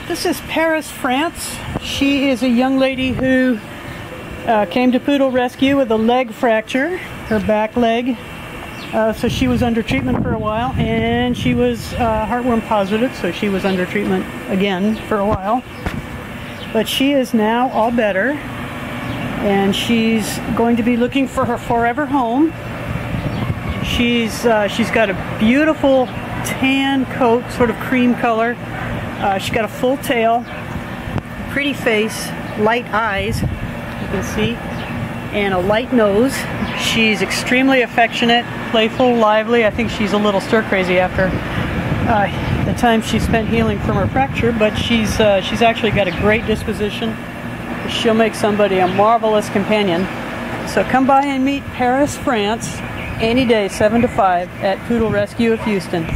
This is Paris, France. She is a young lady who came to Poodle Rescue with a leg fracture, her back leg. So she was under treatment for a while, and she was heartworm positive, so she was under treatment again for a while. But she is now all better, and she's going to be looking for her forever home. She's got a beautiful tan coat, sort of cream color. She's got a full tail, pretty face, light eyes, you can see, and a light nose. She's extremely affectionate, playful, lively. I think she's a little stir-crazy after the time she spent healing from her fracture, but she's actually got a great disposition. She'll make somebody a marvelous companion. So come by and meet Paris, France, any day, 7 to 5 at Poodle Rescue of Houston.